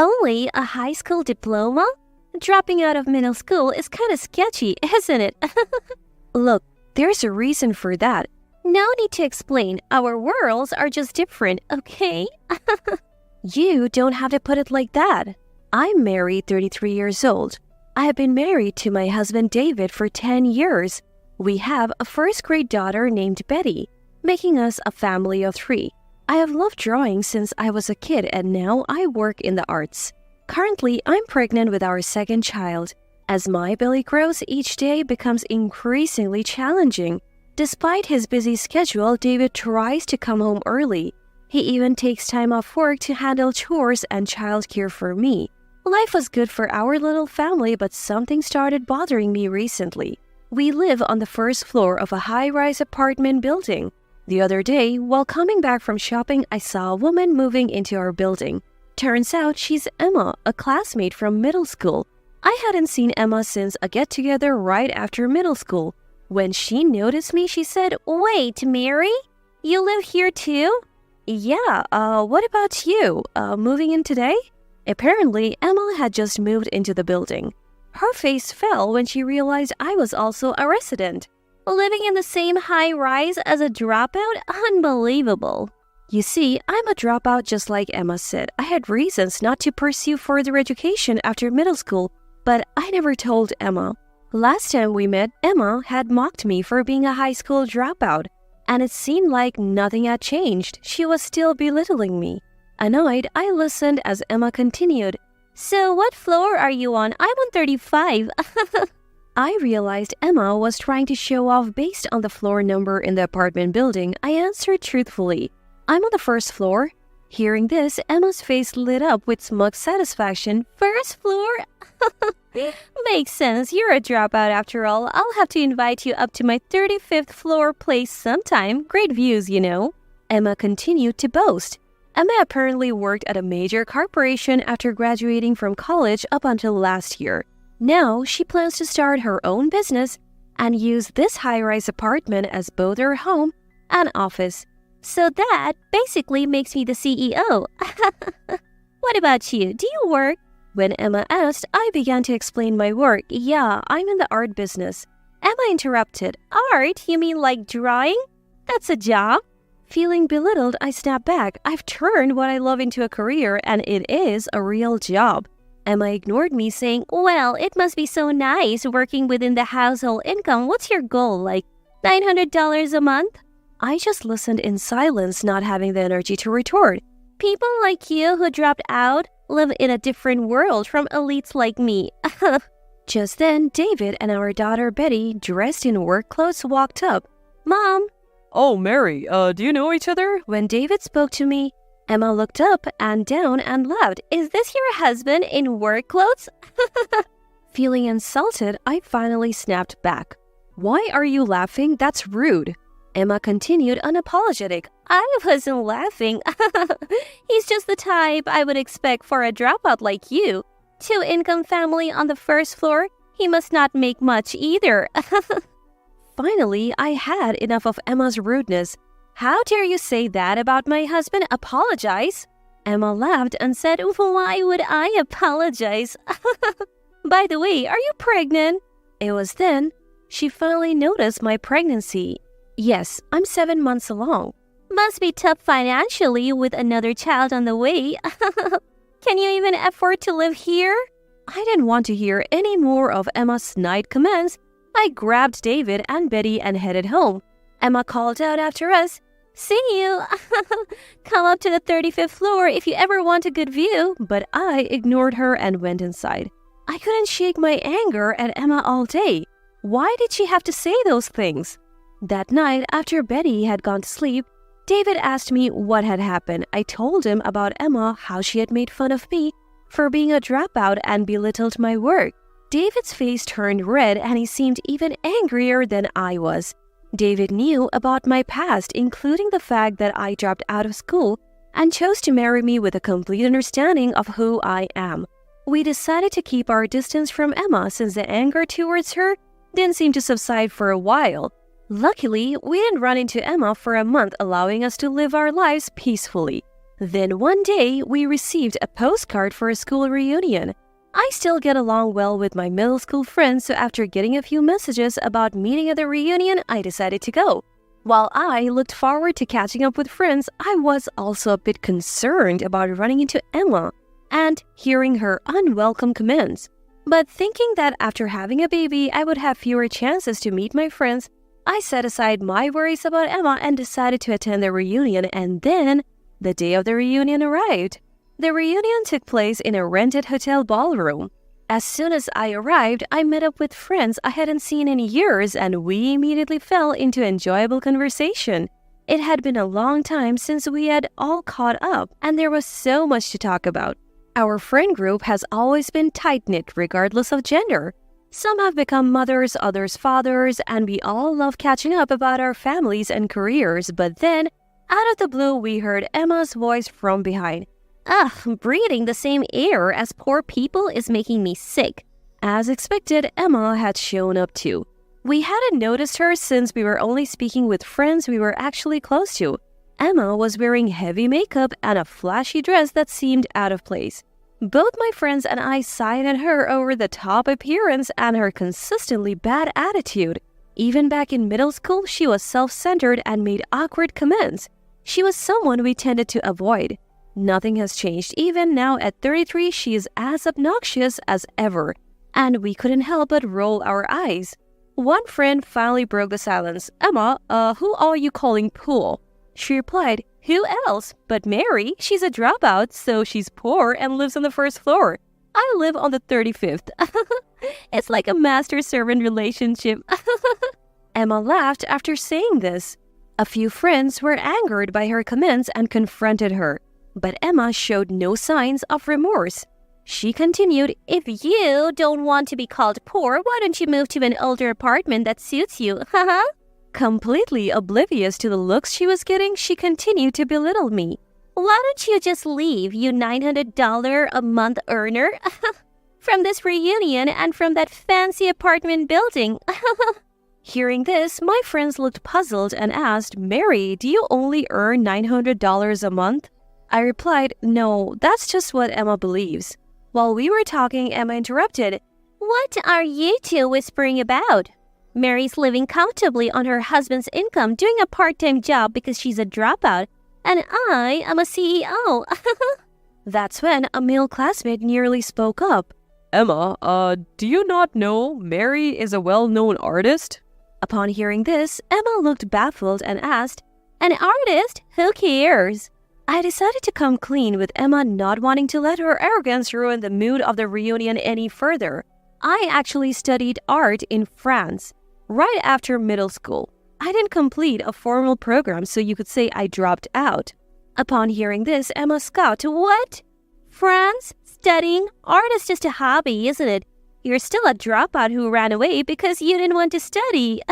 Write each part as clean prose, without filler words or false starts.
Only a high school diploma? Dropping out of middle school is kind of sketchy, isn't it? Look, there's a reason for that. No need to explain. Our worlds are just different, okay? You don't have to put it like that. I'm married, 33 years old. I have been married to my husband David for 10 years. We have a first-grade daughter named Betty, making us a family of 3. I have loved drawing since I was a kid and now I work in the arts. Currently, I'm pregnant with our second child. As my belly grows, each day becomes increasingly challenging. Despite his busy schedule, David tries to come home early. He even takes time off work to handle chores and childcare for me. Life was good for our little family, but something started bothering me recently. We live on the first floor of a high-rise apartment building. The other day, while coming back from shopping, I saw a woman moving into our building. Turns out she's Emma, a classmate from middle school. I hadn't seen Emma since a get-together right after middle school. When she noticed me, she said, "Wait, Mary? You live here too?" "Yeah, what about you? Moving in today?" Apparently, Emma had just moved into the building. Her face fell when she realized I was also a resident. Living in the same high-rise as a dropout? Unbelievable. You see, I'm a dropout just like Emma said. I had reasons not to pursue further education after middle school, but I never told Emma. Last time we met, Emma had mocked me for being a high school dropout, and it seemed like nothing had changed. She was still belittling me. Annoyed, I listened as Emma continued, "So what floor are you on? I'm on 35. I realized Emma was trying to show off based on the floor number in the apartment building. I answered truthfully, "I'm on the first floor." Hearing this, Emma's face lit up with smug satisfaction. "First floor? Makes sense. You're a dropout after all. I'll have to invite you up to my 35th floor place sometime. Great views, you know." Emma continued to boast. Emma apparently worked at a major corporation after graduating from college up until last year. Now, she plans to start her own business and use this high-rise apartment as both her home and office. So that basically makes me the CEO. What about you? Do you work? When Emma asked, I began to explain my work. "Yeah, I'm in the art business." Emma interrupted. "Art? You mean like drawing? That's a job?" Feeling belittled, I snapped back. I've turned what I love into a career, and it is a real job. Emma ignored me, saying, "Well, it must be so nice working within the household income. What's your goal, like $900 a month?" I just listened in silence, not having the energy to retort. People like you who dropped out live in a different world from elites like me. Just then, David and our daughter Betty, dressed in work clothes, walked up. "Mom." "Oh, Mary, do you know each other?" When David spoke to me, Emma looked up and down and laughed. "Is this your husband in work clothes?" Feeling insulted, I finally snapped back. "Why are you laughing? That's rude." Emma continued unapologetic. "I wasn't laughing. He's just the type I would expect for a dropout like you. 2-income family on the first floor. He must not make much either." Finally, I had enough of Emma's rudeness. "How dare you say that about my husband? Apologize." Emma laughed and said, "Why would I apologize? By the way, are you pregnant?" It was then she finally noticed my pregnancy. "Yes, I'm 7 months along." "Must be tough financially with another child on the way." "Can you even afford to live here?" I didn't want to hear any more of Emma's snide comments. I grabbed David and Betty and headed home. Emma called out after us, "See you. Come up to the 35th floor if you ever want a good view." But I ignored her and went inside. I couldn't shake my anger at Emma all day. Why did she have to say those things? That night, after Betty had gone to sleep, David asked me what had happened. I told him about Emma, how she had made fun of me for being a dropout and belittled my work. David's face turned red and he seemed even angrier than I was. David knew about my past, including the fact that I dropped out of school and chose to marry me with a complete understanding of who I am. We decided to keep our distance from Emma since the anger towards her didn't seem to subside for a while. Luckily, we didn't run into Emma for a month, allowing us to live our lives peacefully. Then one day, we received a postcard for a school reunion. I still get along well with my middle school friends, so after getting a few messages about meeting at the reunion, I decided to go. While I looked forward to catching up with friends, I was also a bit concerned about running into Emma and hearing her unwelcome comments. But thinking that after having a baby, I would have fewer chances to meet my friends, I set aside my worries about Emma and decided to attend the reunion, and then the day of the reunion arrived. The reunion took place in a rented hotel ballroom. As soon as I arrived, I met up with friends I hadn't seen in years, and we immediately fell into enjoyable conversation. It had been a long time since we had all caught up, and there was so much to talk about. Our friend group has always been tight-knit regardless of gender. Some have become mothers, others fathers, and we all love catching up about our families and careers. But then, out of the blue, we heard Emma's voice from behind. Ugh, breathing the same air as poor people is making me sick. As expected, Emma had shown up too. We hadn't noticed her since we were only speaking with friends we were actually close to. Emma was wearing heavy makeup and a flashy dress that seemed out of place. Both my friends and I sighed at her over-the-top appearance and her consistently bad attitude. Even back in middle school, she was self-centered and made awkward comments. She was someone we tended to avoid. Nothing has changed. Even now at 33, she is as obnoxious as ever, and we couldn't help but roll our eyes. One friend finally broke the silence. Emma, who are you calling Pool? She replied, who else? But Mary, she's a dropout, so she's poor and lives on the first floor. I live on the 35th. It's like a master-servant relationship. Emma laughed after saying this. A few friends were angered by her comments and confronted her. But Emma showed no signs of remorse. She continued, if you don't want to be called poor, why don't you move to an older apartment that suits you, haha? Completely oblivious to the looks she was getting, she continued to belittle me. Why don't you just leave, you $900 a month earner? From this reunion and from that fancy apartment building. Hearing this, my friends looked puzzled and asked, Mary, do you only earn $900 a month? I replied, no, that's just what Emma believes. While we were talking, Emma interrupted, what are you two whispering about? Mary's living comfortably on her husband's income, doing a part-time job because she's a dropout, and I am a CEO. That's when a male classmate nearly spoke up. Emma, do you not know Mary is a well-known artist? Upon hearing this, Emma looked baffled and asked, an artist? Who cares? I decided to come clean with Emma, not wanting to let her arrogance ruin the mood of the reunion any further. I actually studied art in France, right after middle school. I didn't complete a formal program, so you could say I dropped out. Upon hearing this, Emma scoffed. What? France? Studying? Art is just a hobby, isn't it? You're still a dropout who ran away because you didn't want to study.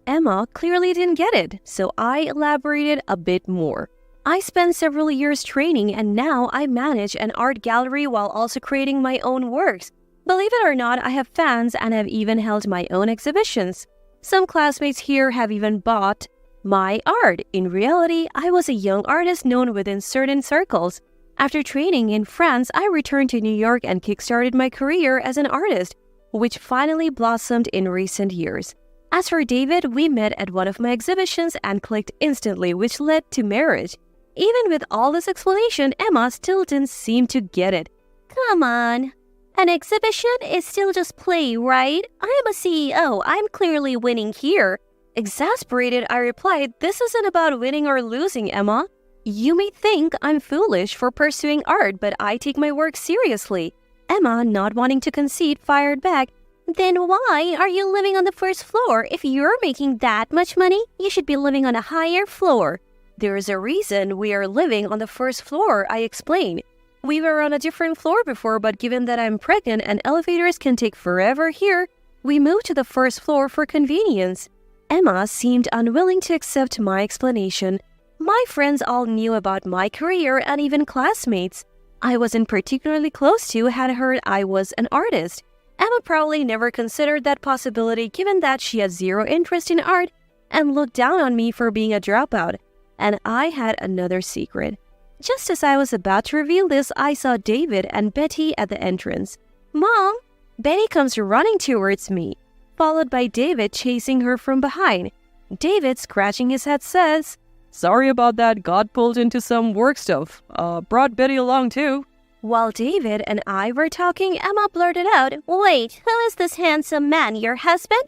Emma clearly didn't get it, so I elaborated a bit more. I spent several years training, and now I manage an art gallery while also creating my own works. Believe it or not, I have fans and have even held my own exhibitions. Some classmates here have even bought my art. In reality, I was a young artist known within certain circles. After training in France, I returned to New York and kickstarted my career as an artist, which finally blossomed in recent years. As for David, we met at one of my exhibitions and clicked instantly, which led to marriage. Even with all this explanation, Emma still didn't seem to get it. Come on. An exhibition is still just play, right? I am a CEO. I'm clearly winning here. Exasperated, I replied, this isn't about winning or losing, Emma. You may think I'm foolish for pursuing art, but I take my work seriously. Emma, not wanting to concede, fired back, then why are you living on the first floor? If you're making that much money, you should be living on a higher floor. There is a reason we are living on the first floor, I explained. We were on a different floor before, but given that I'm pregnant and elevators can take forever here, we moved to the first floor for convenience. Emma seemed unwilling to accept my explanation. My friends all knew about my career and even classmates I wasn't particularly close to had heard I was an artist. Emma probably never considered that possibility given that she had zero interest in art and looked down on me for being a dropout. And I had another secret. Just as I was about to reveal this, I saw David and Betty at the entrance. Mom! Betty comes running towards me, followed by David chasing her from behind. David, scratching his head, says, Sorry about that, got pulled into some work stuff. Brought Betty along too. While David and I were talking, Emma blurted out, Wait, who is this handsome man, your husband?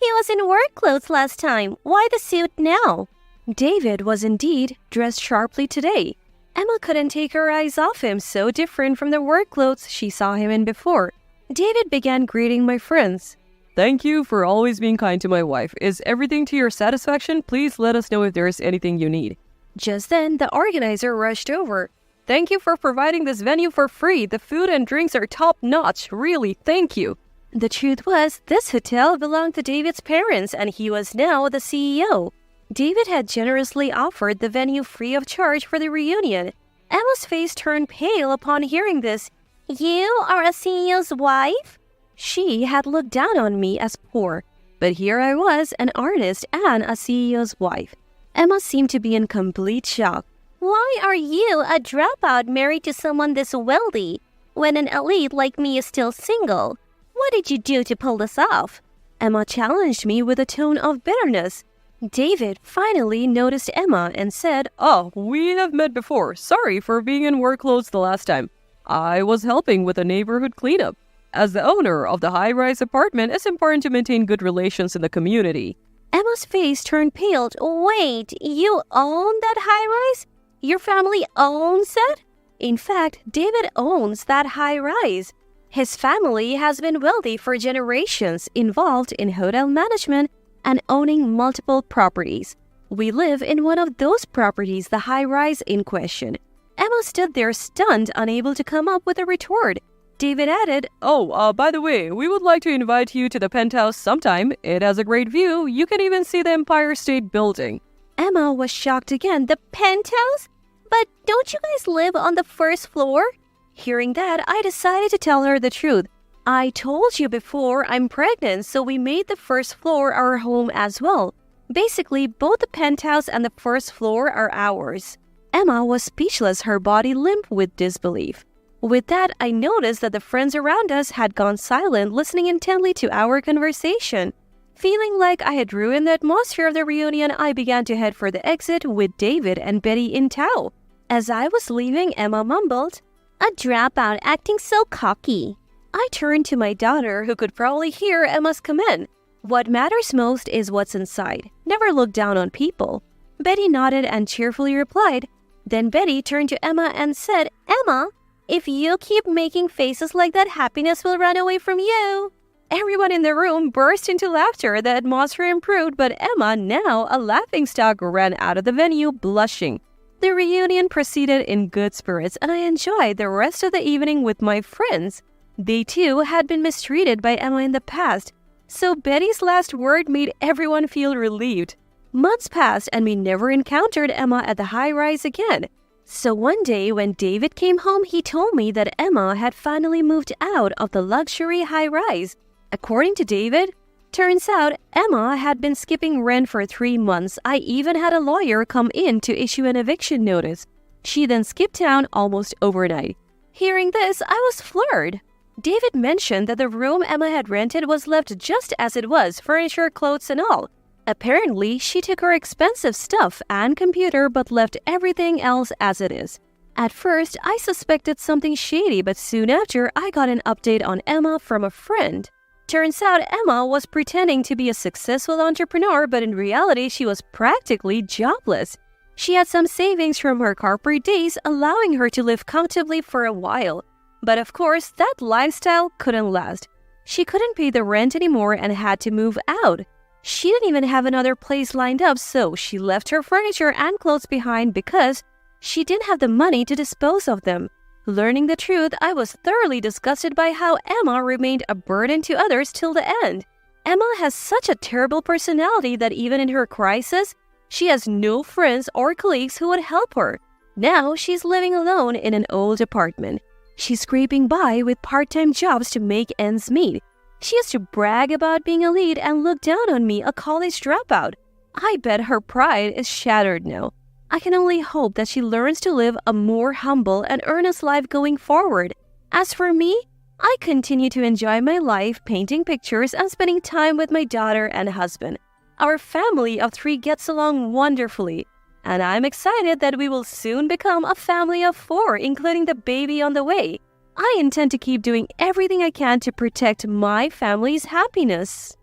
He was in work clothes last time. Why the suit now? David was indeed dressed sharply today. Emma couldn't take her eyes off him, so different from the work clothes she saw him in before. David began greeting my friends. Thank you for always being kind to my wife. Is everything to your satisfaction? Please let us know if there is anything you need. Just then, the organizer rushed over. Thank you for providing this venue for free. The food and drinks are top-notch. Really, thank you. The truth was, this hotel belonged to David's parents, and he was now the CEO. David had generously offered the venue free of charge for the reunion. Emma's face turned pale upon hearing this. You are a CEO's wife? She had looked down on me as poor, but here I was, an artist and a CEO's wife. Emma seemed to be in complete shock. Why are you, a dropout, married to someone this wealthy, when an elite like me is still single? What did you do to pull this off? Emma challenged me with a tone of bitterness. David finally noticed Emma and said, Oh, we have met before. Sorry for being in work clothes the last time. I was helping with a neighborhood cleanup. As the owner of the high-rise apartment, it's important to maintain good relations in the community. Emma's face turned pale. Wait, you own that high-rise? Your family owns it? In fact, David owns that high-rise. His family has been wealthy for generations, involved in hotel management and owning multiple properties. We live in one of those properties, the high-rise in question. Emma stood there stunned, unable to come up with a retort. David added, Oh, by the way, we would like to invite you to the penthouse sometime. It has a great view. You can even see the Empire State Building. Emma was shocked again. The penthouse? But don't you guys live on the first floor? Hearing that, I decided to tell her the truth. I told you before I'm pregnant, so we made the first floor our home as well. Basically, both the penthouse and the first floor are ours. Emma was speechless, her body limp with disbelief. With that, I noticed that the friends around us had gone silent, listening intently to our conversation. Feeling like I had ruined the atmosphere of the reunion, I began to head for the exit with David and Betty in tow. As I was leaving, Emma mumbled, A dropout acting so cocky. I turned to my daughter, who could probably hear Emma's comment. What matters most is what's inside. Never look down on people. Betty nodded and cheerfully replied. Then Betty turned to Emma and said, Emma, if you keep making faces like that, happiness will run away from you. Everyone in the room burst into laughter. The atmosphere improved, but Emma, now a laughingstock, ran out of the venue blushing. The reunion proceeded in good spirits, and I enjoyed the rest of the evening with my friends. They too had been mistreated by Emma in the past, so Betty's last word made everyone feel relieved. Months passed and we never encountered Emma at the high-rise again. So one day when David came home, he told me that Emma had finally moved out of the luxury high-rise. According to David, turns out Emma had been skipping rent for 3 months. I even had a lawyer come in to issue an eviction notice. She then skipped town almost overnight. Hearing this, I was floored. David mentioned that the room Emma had rented was left just as it was, furniture, clothes, and all. Apparently, she took her expensive stuff and computer but left everything else as it is. At first, I suspected something shady, but soon after, I got an update on Emma from a friend. Turns out Emma was pretending to be a successful entrepreneur, but in reality, she was practically jobless. She had some savings from her corporate days, allowing her to live comfortably for a while. But of course, that lifestyle couldn't last. She couldn't pay the rent anymore and had to move out. She didn't even have another place lined up, so she left her furniture and clothes behind because she didn't have the money to dispose of them. Learning the truth, I was thoroughly disgusted by how Emma remained a burden to others till the end. Emma has such a terrible personality that even in her crisis, she has no friends or colleagues who would help her. Now she's living alone in an old apartment. She's scraping by with part-time jobs to make ends meet. She used to brag about being a lead and look down on me, a college dropout. I bet her pride is shattered now. I can only hope that she learns to live a more humble and earnest life going forward. As for me, I continue to enjoy my life painting pictures and spending time with my daughter and husband. Our family of 3 gets along wonderfully, and I'm excited that we will soon become a family of 4, including the baby on the way. I intend to keep doing everything I can to protect my family's happiness.